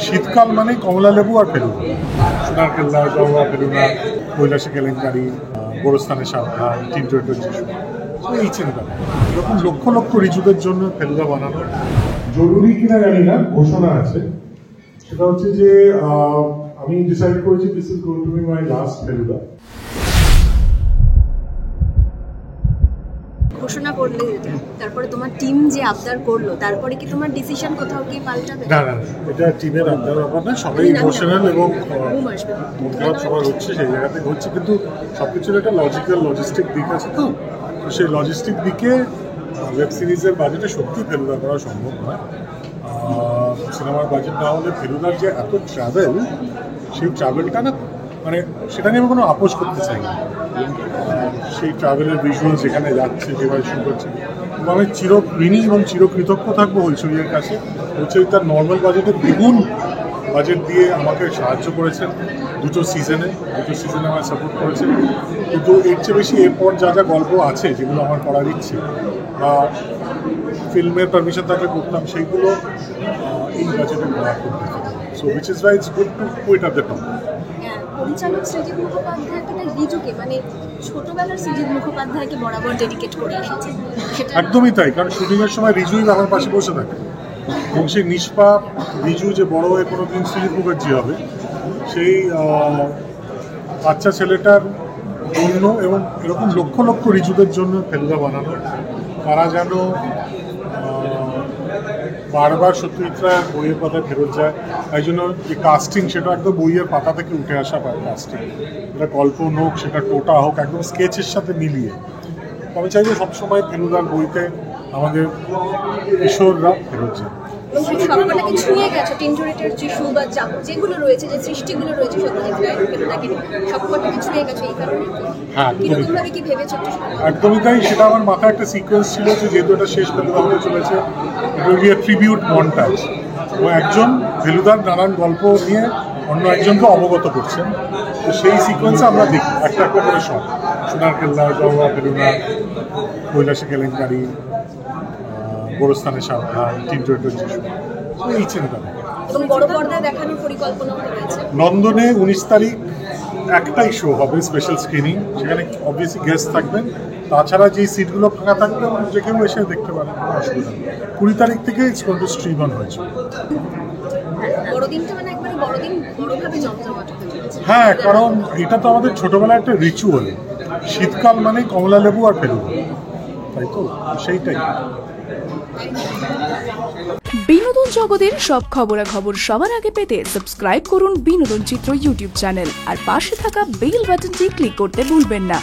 শীতকাল মানে কমলা লেবু আর ফেলুদা, সোনার কেল্লা, জওয়া ফেলুদা, কৈলাসে কেলেঙ্কারি, গোরস্থানের সাবধান, টিনটুয়েটের যিশু, এই চিন্তা। এরকম লক্ষ লক্ষ ঋজুদের জন্য ফেলুদা বানানো জরুরি কিনা জানি না, ঘোষণা আছে। সেটা হচ্ছে যে আমি ডিসাইড করেছি this is going to B my last Feluda. ঘোষণা করলে এটা, তারপরে তোমার টিম যে আবদার করলো, তারপরে কি তোমার ডিসিশন কোথাও কি পাল্টাবে? না না, এটা টিমের আবদার ব্যাপার না, সবাই ইমোশনাল এবং মন খারাপ সবার হচ্ছে, সেই জায়গা থেকে হচ্ছে। কিন্তু সবকিছুর একটা লজিক্যাল লজিস্টিক দিক আছে, তো সেই লজিস্টিক দিকে ওয়েব সিরিজের বাজেটে সত্যি ফেলুদা করা সম্ভব নয়। সিনেমার বাজেট না হলে ফেলুদার যে এত ট্রাভেল, সেই ট্রাভেলটা না, মানে সেটা নিয়ে আমি কোনো আপোষ করতে চাই না। সেই ট্রাভেলের ভিজুয়াল যেখানে যাচ্ছে, যেভাবে শুরু করছে, আমি চিরঋণী এবং চিরকৃতজ্ঞ থাকবো হইচইয়ের কাছে। হইচই তার নর্মাল বাজেটের দ্বিগুণ বাজেট দিয়ে আমাকে সাহায্য করেছেন দুটো সিজনে আমার সাপোর্ট করেছেন। কিন্তু এর চেয়ে বেশি এরপর যা যা গল্প আছে, যেগুলো আমার করার ইচ্ছে বা ফিল্মের পারমিশন থাকলে করতাম, সেইগুলো এই বাজেটে করা করতে। So which is why it's good to quit at the top. পরিচালক সৃজিত মুখোপাধ্যায়কে নিজুকে, মানে ছোটবেলার সৃজিত মুখোপাধ্যায়কে বরাবর ডেডিকেট করে এসেছে। একদমই তাই, কারণ শুটিংয়ের সময় রিজুই আমার পাশে বসে থাকে এবং সেই নিষ্পাপ রিজু যে বড় হয়ে কোনো দিন সৃজিত মুখার্জি হবে, সেই বাচ্চা ছেলেটার জন্য এবং এরকম লক্ষ লক্ষ রিজুদের জন্য ফেলুদা বানানো, তারা যেন বারবার সত্যজিৎরা বইয়ের পাতায় ফেরত যায়। তাই জন্য যে কাস্টিং, সেটা একদম বইয়ের পাতা থেকে উঠে আসা কাস্টিং, সেটা কল্পন হোক, সেটা টোটা হোক, একদম স্কেচের সাথে মিলিয়ে। আমি চাই যে সবসময় ফেলুদার বইতে আমাদের কিশোররা ফেরত যায়। সবকটাকে ছুঁয়ে গেছে, টিনটুয়েটের যিশু বা যেগুলো রয়েছে, যে সৃষ্টিগুলো রয়েছে সত্যজিৎ রায়ের, ফেলুদাকে সবকটাকে ছুঁয়ে গেছে। এই কারণে কিরকমভাবে কি ভেবেছো? একদমই তাই, সেটা আমার মাথায় একটা সিকোয়েন্স ছিল যে যেহেতু এটা শেষ ফেলুদা হতে চলেছে, এটা will be a tribute montage, এবং একজন ফেলুদার নানান গল্প নিয়ে অন্য একজনকে অবগত করছেন। তো সেই সিকোয়েন্সে আমরা দেখি একটা একটা করে সব, সোনার কেল্লা, জওয়া ফেলুদা, কৈলাসে কেলেঙ্কারি, গোরস্থানের সাবধান, টিনটুয়েটের যিশু, এই চিন্তা। এবং বড় পর্দায় দেখানোর পরিকল্পনা রয়েছে। লন্ডনে 19 তারিখ একটাই শো হবে, স্পেশাল স্ক্রিনিং, সেখানে অবভিয়াসলি গেস্ট থাকবেন। তাছাড়া যেই সিটগুলো ফাঁকা থাকবে যে কেউ এসে দেখতে পারেন, কোনো অসুবিধা নেই। 20 তারিখ থেকে it's going to stream on হয়েছে। বড়দিনটা মানে একবারে বড়দিন, বড়ভাবে জমজমাট হতে চলেছে। হ্যাঁ, কারণ এটা তো আমাদের ছোটবেলায় একটা রিচুয়াল। শীতকাল মানে কমলা লেবু আর ফেলুদা, তাই তো, সেইটাই। বিনোদন জগতের সব খবরাখবর সবার আগে পেতে সাবস্ক্রাইব করুন বিনোদন চিত্র ইউটিউব চ্যানেল আর পাশে থাকা বেল বাটনটি ক্লিক করতে ভুলবেন না।